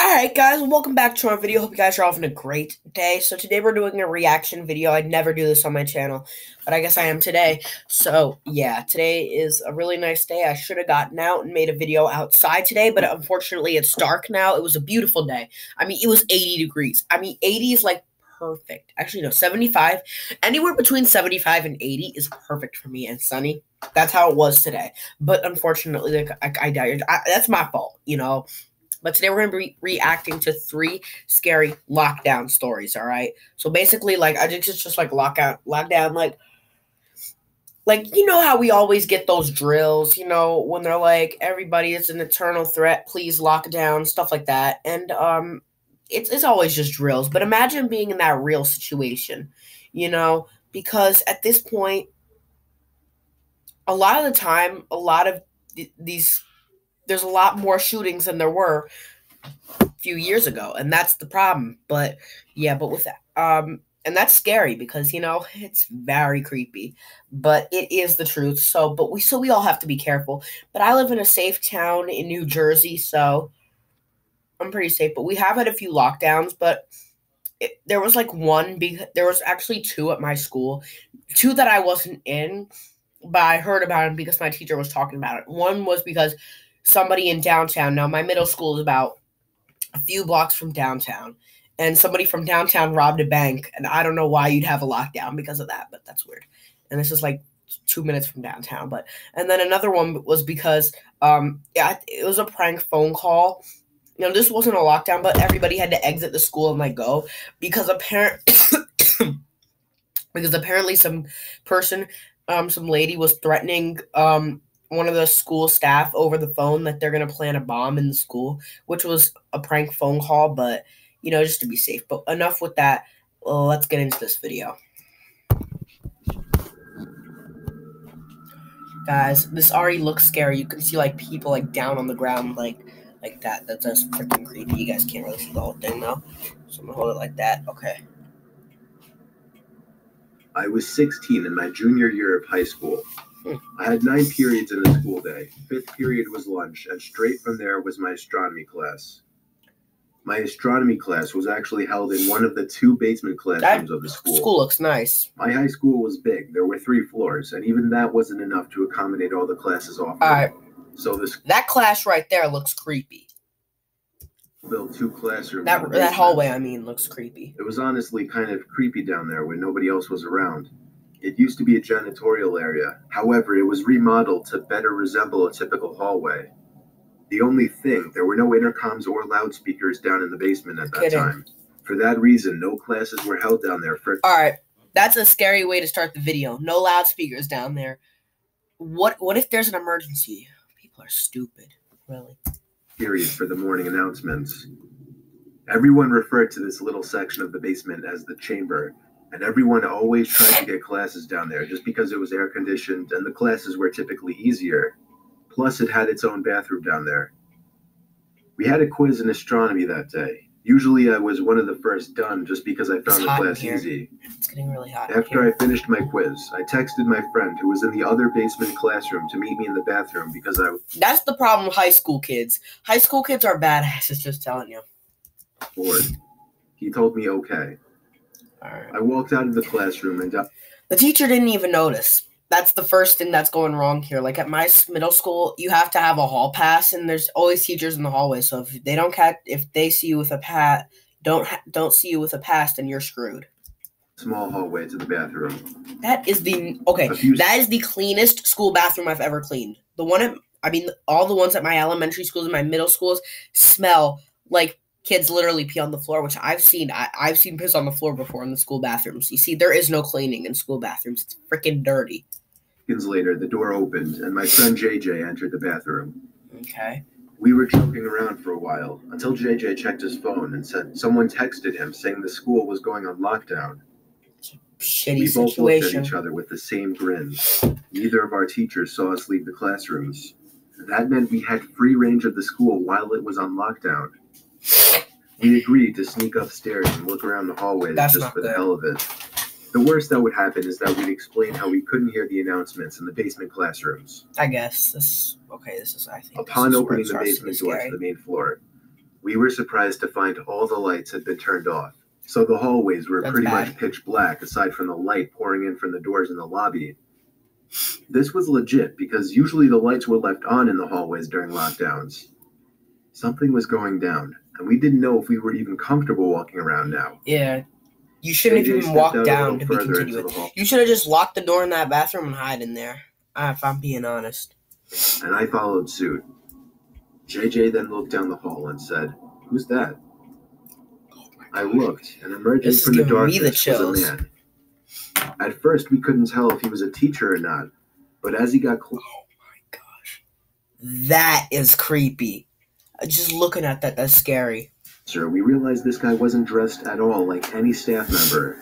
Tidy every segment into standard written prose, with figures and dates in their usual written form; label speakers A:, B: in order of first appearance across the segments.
A: Alright guys, welcome back to our video. Hope you guys are all having a great day. So today we're doing a reaction video. I'd never do this on my channel, but I guess I am today. So yeah, today is a really nice day. I should have gotten out and made a video outside today, but unfortunately it's dark now. It was a beautiful day. I mean, it was 80 degrees. I mean, 80 is like perfect. Actually, no, 75. Anywhere between 75 and 80 is perfect for me and sunny. That's how it was today. But unfortunately, like, I died. That's my fault, you know. But today we're going to be reacting to 3 scary lockdown stories, all right? So basically, like, I just like lockdown, like, you know how we always get those drills, you know, when they're like, everybody is an eternal threat, please lock down, stuff like that. And it's always just drills. But imagine being in that real situation, you know, because at this point, a lot of the time, there's a lot more shootings than there were a few years ago, and that's the problem. But yeah, but with that, and that's scary because, you know, it's very creepy, but it is the truth. So we all have to be careful. But I live in a safe town in New Jersey, so I'm pretty safe. But we have had a few lockdowns, but there was like there was actually 2 at my school, 2 that I wasn't in, but I heard about it because my teacher was talking about it. One was because somebody in downtown. Now, my middle school is about a few blocks from downtown, and somebody from downtown robbed a bank, and I don't know why you'd have a lockdown because of that, but that's weird. And this is like 2 minutes from downtown. And then another one was because yeah, it was a prank phone call. You know, this wasn't a lockdown, but everybody had to exit the school and like go because apparently some lady was threatening one of the school staff over the phone that they're going to plant a bomb in the school, which was a prank phone call, but, you know, just to be safe. But enough with that. Let's get into this video. Guys, this already looks scary. You can see, like, people, like, down on the ground, like that. That's just freaking creepy. You guys can't really see the whole thing, though. So I'm going to hold it like that. Okay.
B: I was 16 in my junior year of high school. I had 9 periods in a school day. 5th period was lunch, and straight from there was my astronomy class. My astronomy class was actually held in one of the 2 basement classrooms of the school.
A: School looks nice.
B: My high school was big. There were 3 floors, and even that wasn't enough to accommodate all the classes offered.
A: All right.
B: So
A: that class right there looks creepy.
B: Built 2 classrooms.
A: That hallway, I mean, looks creepy.
B: It was honestly kind of creepy down there when nobody else was around. It used to be a janitorial area. However, it was remodeled to better resemble a typical hallway. The only thing, there were no intercoms or loudspeakers down in the basement at that time. For that reason, no classes were held down there for...
A: Alright, that's a scary way to start the video. No loudspeakers down there. What if there's an emergency? People are stupid, really.
B: Period for the morning announcements. Everyone referred to this little section of the basement as the chamber, and everyone always tried to get classes down there just because it was air-conditioned and the classes were typically easier. Plus, it had its own bathroom down there. We had a quiz in astronomy that day. Usually, I was one of the first done just because I found the class easy.
A: It's getting really hot.
B: After I finished my quiz, I texted my friend who was in the other basement classroom to meet me in the bathroom because
A: That's the problem with high school kids. High school kids are badasses, just telling you.
B: Bored. He told me okay.
A: Right.
B: I walked out of the classroom and...
A: The teacher didn't even notice. That's the first thing that's going wrong here. Like at my middle school, you have to have a hall pass, and there's always teachers in the hallway. So if they see you with a don't see you with a pass, then you're screwed.
B: Small hallway to the bathroom.
A: That is the cleanest school bathroom I've ever cleaned. All the ones at my elementary schools and my middle schools smell like kids literally pee on the floor, which I've seen. I've seen piss on the floor before in the school bathrooms. You see, there is no cleaning in school bathrooms. It's freaking dirty.
B: Seconds later, the door opened, and my friend JJ entered the bathroom.
A: Okay.
B: We were joking around for a while, until JJ checked his phone and said someone texted him saying the school was going on lockdown.
A: It's a shitty
B: we both
A: situation.
B: Looked at each other with the same grins. Neither of our teachers saw us leave the classrooms. That meant we had free range of the school while it was on lockdown. We agreed to sneak upstairs and look around the hallways just for the hell of it. The worst that would happen is that we'd explain how we couldn't hear the announcements in the basement classrooms.
A: I guess this is, I think.
B: Upon opening the basement door to the main floor, We were surprised to find all the lights had been turned off, so the hallways were
A: That's
B: pretty
A: bad.
B: much pitch black aside from the light pouring in from the doors in the lobby. This was legit because usually the lights were left on in the hallways during lockdowns. Something was going down, and we didn't know if we were even comfortable walking around now.
A: Yeah. You shouldn't have
B: JJ
A: even
B: stepped
A: walked
B: out a
A: down
B: little
A: to be
B: further into
A: continuous.
B: the hall.
A: You should have just locked the door in that bathroom and hide in there, if I'm being honest.
B: And I followed suit. JJ then looked down the hall and said, "Who's that?" I looked, and emerging
A: This is
B: from the
A: giving me the
B: darkness was
A: chills.
B: a man. At first, we couldn't tell if he was a teacher or not, but as he got close,
A: Oh my gosh. That is creepy. Just looking at that, that's scary.
B: we realized this guy wasn't dressed at all like any staff member.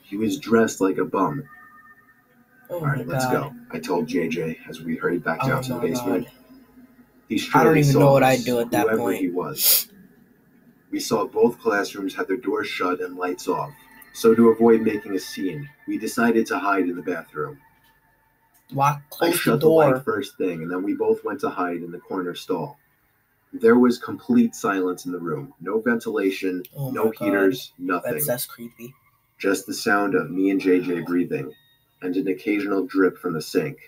B: He was dressed like a bum.
A: Oh
B: All
A: my
B: right, let's
A: god.
B: go, I told JJ as we hurried back down
A: Oh
B: to the
A: my
B: basement.
A: god.
B: He
A: I
B: surely
A: don't even
B: saw
A: know what
B: us,
A: I'd do at that
B: whoever
A: point.
B: he was. We saw both classrooms had their doors shut and lights off, so to avoid making a scene, we decided to hide in the bathroom. I
A: Close the
B: shut the light
A: door.
B: first thing, and then we both went to hide in the corner stall. There was complete silence in the room. No ventilation,
A: Oh
B: no
A: my god.
B: heaters, nothing.
A: That's creepy.
B: Just the sound of me and JJ breathing, and an occasional drip from the sink.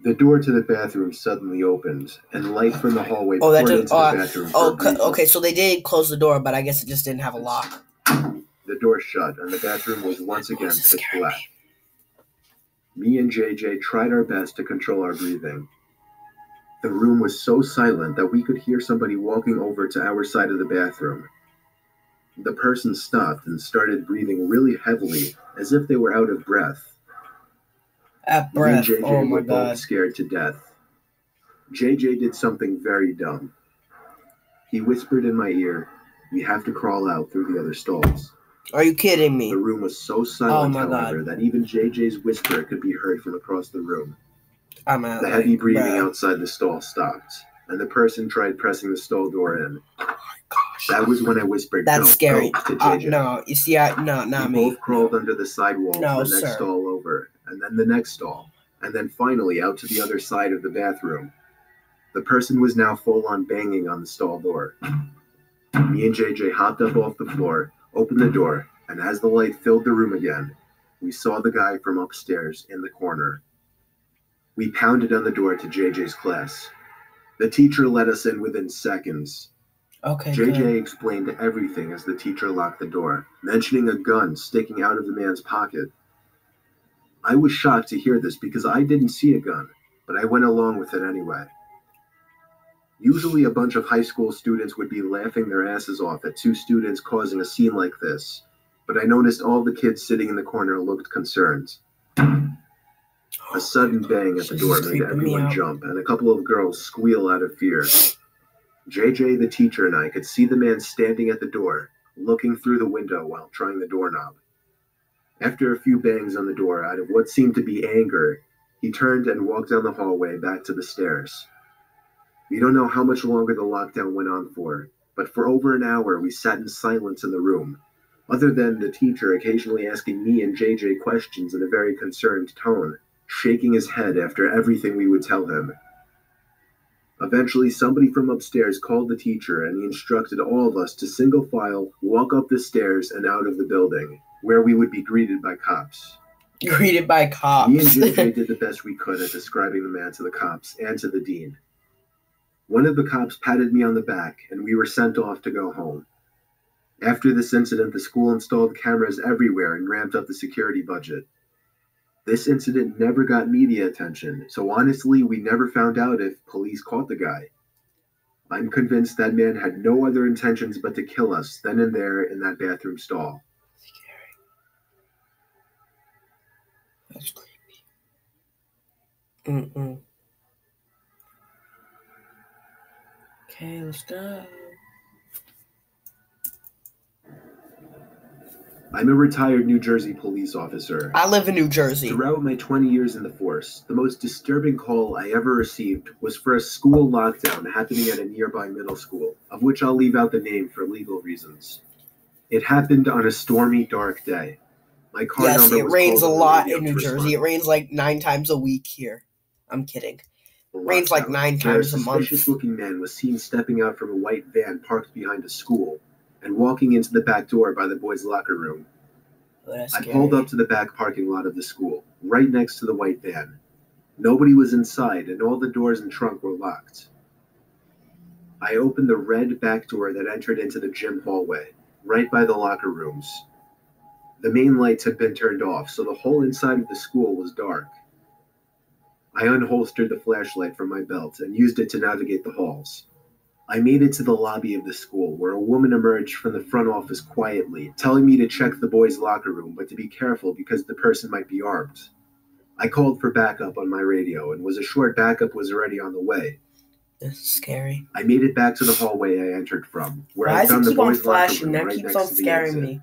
B: The door to the bathroom suddenly opened, and light from the hallway poured into the bathroom.
A: Okay, so they did close the door, but I guess it just didn't have a lock.
B: The door shut, and the bathroom was once again
A: This is
B: pitch
A: scary.
B: black. Me and JJ tried our best to control our breathing. The room was so silent that we could hear somebody walking over to our side of the bathroom. The person stopped and started breathing really heavily, as if they were out of breath.
A: At
B: Me and
A: breath.
B: JJ
A: Oh my
B: were both
A: god.
B: scared to death. JJ did something very dumb. He whispered in my ear, "We have to crawl out through the other stalls."
A: Are you kidding me?
B: The room was so silent,
A: Oh my
B: however, that even JJ's whisper could be heard from across the room.
A: I'm out.
B: The heavy breathing
A: bruh.
B: outside the stall stopped, and the person tried pressing the stall door in.
A: Oh my gosh.
B: That was when I whispered,
A: That's
B: "Go,
A: scary.
B: go," to JJ.
A: No, you see, not
B: We
A: me.
B: both crawled under the sidewall
A: No,
B: to the next
A: sir.
B: stall over, and then the next stall, and then finally out to the other side of the bathroom. The person was now full on banging on the stall door. Me and JJ hopped up off the floor, opened the door, and as the light filled the room again, we saw the guy from upstairs in the corner. We pounded on the door to JJ's class. The teacher let us in within seconds.
A: Okay,
B: JJ
A: good.
B: explained everything as the teacher locked the door, mentioning a gun sticking out of the man's pocket. I was shocked to hear this because I didn't see a gun, but I went along with it anyway. Usually a bunch of high school students would be laughing their asses off at two students causing a scene like this, but I noticed all the kids sitting in the corner looked concerned. A sudden bang at the door made everyone jump, and a couple of girls squeal out of fear. JJ, the teacher, and I could see the man standing at the door, looking through the window while trying the doorknob. After a few bangs on the door out of what seemed to be anger, he turned and walked down the hallway back to the stairs. We don't know how much longer the lockdown went on for, but for over an hour we sat in silence in the room, other than the teacher occasionally asking me and JJ questions in a very concerned tone, shaking his head after everything we would tell him. Eventually, somebody from upstairs called the teacher, and he instructed all of us to single file walk up the stairs and out of the building, where we would be greeted by cops.
A: Greeted by cops.
B: Me and JJ did the best we could at describing the man to the cops and to the dean. One of the cops patted me on the back, and we were sent off to go home. After this incident, the school installed cameras everywhere and ramped up the security budget. This incident never got media attention, so honestly, we never found out if police caught the guy. I'm convinced that man had no other intentions but to kill us then and there in that bathroom stall.
A: That's creepy. Okay, let's go.
B: I'm a retired New Jersey police officer.
A: I live in New Jersey.
B: Throughout my 20 years in the force, the most disturbing call I ever received was for a school lockdown happening at a nearby middle school, of which I'll leave out the name for legal reasons. It happened on a stormy, dark day. My car
A: Yes,
B: number
A: it
B: was
A: rains a
B: called on the
A: lot
B: radio
A: in
B: to
A: New Jersey.
B: respond.
A: It rains like 9 times a week here. I'm kidding. Rains like 9
B: where
A: times a
B: a
A: month.
B: suspicious-looking man was seen stepping out from a white van parked behind a school and walking into the back door by the boys' locker room. I pulled up to the back parking lot of the school, right next to the white van. Nobody was inside, and all the doors and trunk were locked. I opened the red back door that entered into the gym hallway, right by the locker rooms. The main lights had been turned off, so the whole inside of the school was dark. I unholstered the flashlight from my belt and used it to navigate the halls. I made it to the lobby of the school, where a woman emerged from the front office quietly, telling me to check the boys' locker room, but to be careful because the person might be armed. I called for backup on my radio and was assured backup was already on the way.
A: This is scary.
B: I made it back to the hallway I entered from, where
A: Why
B: I found
A: does
B: the
A: it keep on
B: boys' locker
A: flashing?
B: room
A: That
B: right
A: keeps on
B: next to the
A: scaring
B: exit.
A: me.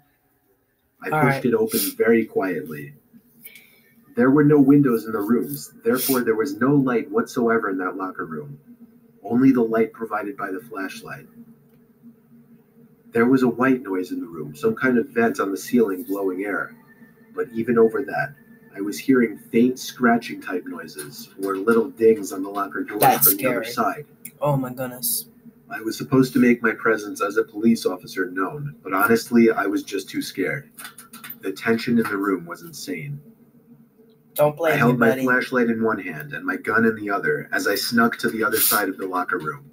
B: I pushed it open very quietly. There were no windows in the rooms, therefore there was no light whatsoever in that locker room. Only the light provided by the flashlight. There was a white noise in the room, some kind of vent on the ceiling blowing air. But even over that, I was hearing faint scratching type noises, or little dings on the locker door from the other side.
A: Oh my goodness.
B: I was supposed to make my presence as a police officer known, but honestly, I was just too scared. The tension in the room was insane.
A: Don't blame me,
B: I held my
A: buddy.
B: flashlight in one hand and my gun in the other as I snuck to the other side of the locker room.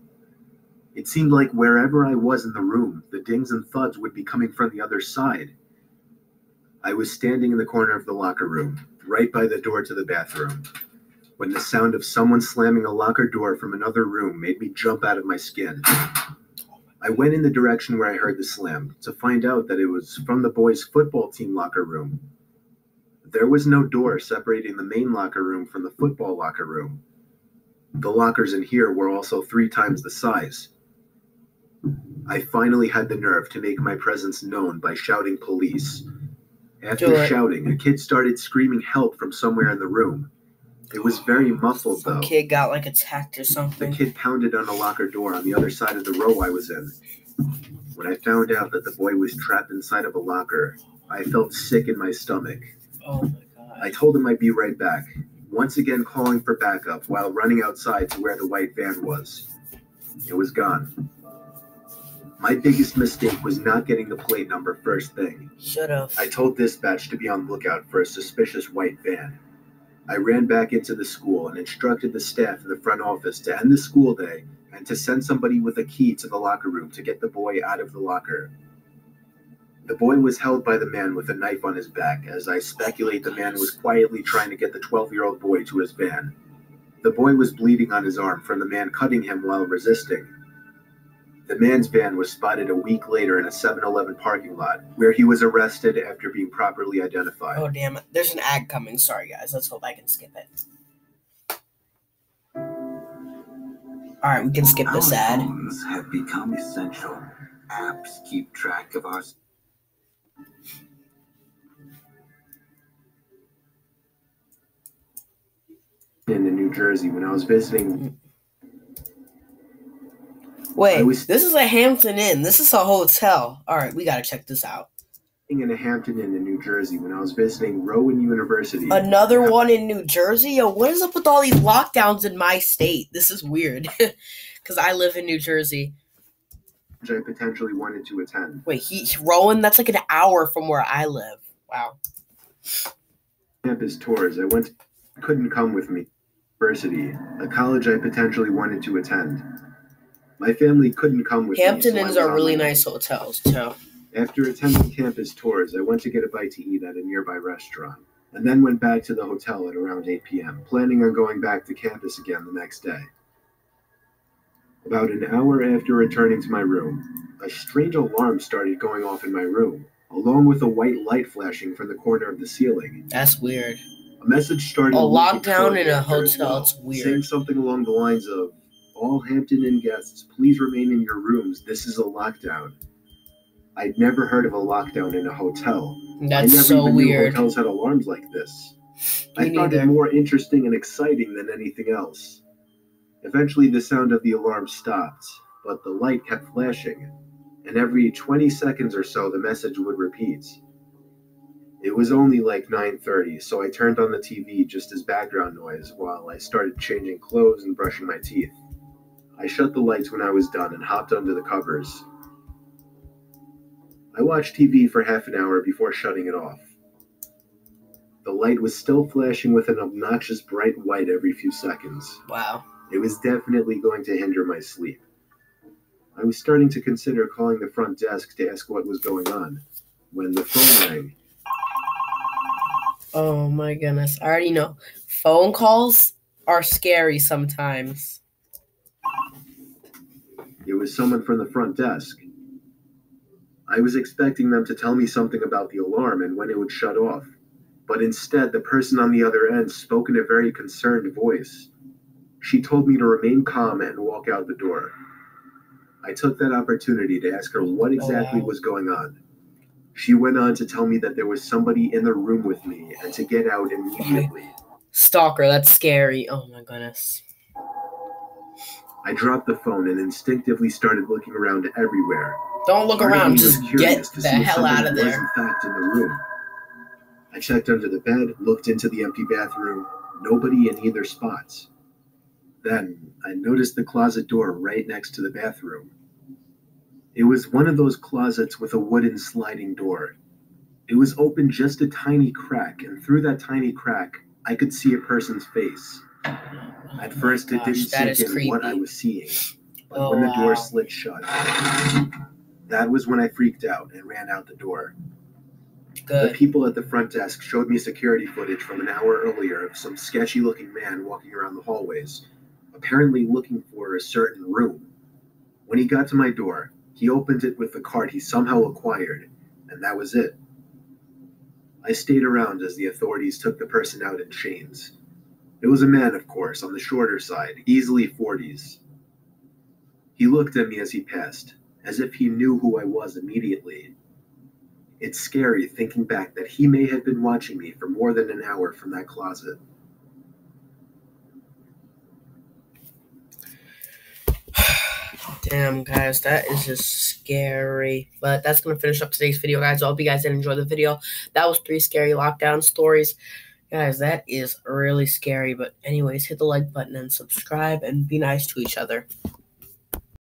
B: It seemed like wherever I was in the room, the dings and thuds would be coming from the other side. I was standing in the corner of the locker room, right by the door to the bathroom, when the sound of someone slamming a locker door from another room made me jump out of my skin. I went in the direction where I heard the slam, to find out that it was from the boys' football team locker room. There was no door separating the main locker room from the football locker room. The lockers in here were also 3 times the size. I finally had the nerve to make my presence known by shouting police. After shouting, a kid started screaming help from somewhere in the room. It was very muffled, though.
A: Some kid got like attacked or something.
B: The kid pounded on a locker door on the other side of the row I was in. When I found out that the boy was trapped inside of a locker, I felt sick in my stomach.
A: Oh my god.
B: I told him I'd be right back, once again calling for backup while running outside to where the white van was. It was gone. My biggest mistake was not getting the plate number first thing.
A: Should've.
B: I told dispatch to be on the lookout for a suspicious white van. I ran back into the school and instructed the staff in the front office to end the school day and to send somebody with a key to the locker room to get the boy out of the locker. The boy was held by the man with a knife on his back, as I speculate the man was quietly trying to get the 12-year-old boy to his van. The boy was bleeding on his arm from the man cutting him while resisting. The man's van was spotted a week later in a 7-Eleven parking lot, where he was arrested after being properly identified.
A: Oh, damn it. There's an ad coming. Sorry, guys. Let's hope I can skip it. Alright, we can skip this ad.
C: Our phones have become essential. Apps keep track of our...
B: In New Jersey when I was visiting.
A: Wait, this is a Hampton Inn. This is a hotel. Alright, we gotta check this out.
B: In a Hampton Inn in New Jersey when I was visiting Rowan University.
A: Another one in New Jersey? Yo, what is up with all these lockdowns in my state? This is weird. Because I live in New Jersey.
B: Which I potentially wanted to attend.
A: Wait, Rowan? That's like an hour from where I live. Wow.
B: Campus tours. Couldn't come with me. University, a college I potentially wanted to attend. My family couldn't come with
A: Hampton
B: me.
A: Inns are really nice hotels, too.
B: After attending campus tours, I went to get a bite to eat at a nearby restaurant, and then went back to the hotel at around 8 p.m., planning on going back to campus again the next day. About an hour after returning to my room, a strange alarm started going off in my room, along with a white light flashing from the corner of the ceiling.
A: That's weird.
B: A message started.
A: A lockdown in a hotel, it's weird.
B: Saying something along the lines of, "All Hampton Inn guests, please remain in your rooms. This is a lockdown." I'd never heard of a lockdown in a hotel.
A: That's so weird. I never even knew
B: hotels had alarms like this. I found it more interesting and exciting than anything else. Eventually, the sound of the alarm stopped, but the light kept flashing, and every 20 seconds or so, the message would repeat. It was only like 9:30, so I turned on the TV just as background noise while I started changing clothes and brushing my teeth. I shut the lights when I was done and hopped under the covers. I watched TV for half an hour before shutting it off. The light was still flashing with an obnoxious bright white every few seconds.
A: Wow.
B: It was definitely going to hinder my sleep. I was starting to consider calling the front desk to ask what was going on when the phone rang.
A: Oh my goodness. I already know. Phone calls are scary sometimes.
B: It was someone from the front desk. I was expecting them to tell me something about the alarm and when it would shut off, but instead the person on the other end spoke in a very concerned voice. She told me to remain calm and walk out the door. I took that opportunity to ask her what exactly was going on. She went on to tell me that there was somebody in the room with me and to get out immediately.
A: Stalker, that's scary. Oh my goodness.
B: I dropped the phone and instinctively started looking around everywhere.
A: Don't look
B: Part of
A: around,
B: me was
A: just
B: curious
A: get
B: to
A: the
B: see if
A: hell out
B: somebody
A: of
B: was
A: there.
B: in fact in the room. I checked under the bed, looked into the empty bathroom, nobody in either spots. Then I noticed the closet door right next to the bathroom. It was one of those closets with a wooden sliding door. It was open just a tiny crack, and through that tiny crack, I could see a person's face. At first, it didn't sink in what I was seeing, but when the door slid shut, that was when I freaked out and ran out the door. The people at the front desk showed me security footage from an hour earlier of some sketchy-looking man walking around the hallways, apparently looking for a certain room. When he got to my door, he opened it with the card he somehow acquired, and that was it. I stayed around as the authorities took the person out in chains. It was a man, of course, on the shorter side, easily 40s. He looked at me as he passed, as if he knew who I was immediately. It's scary thinking back that he may have been watching me for more than an hour from that closet.
A: Damn, guys, that is just scary. But that's going to finish up today's video, guys. I hope you guys did enjoy the video. That was 3 scary lockdown stories. Guys, that is really scary. But anyways, hit the like button and subscribe and be nice to each other.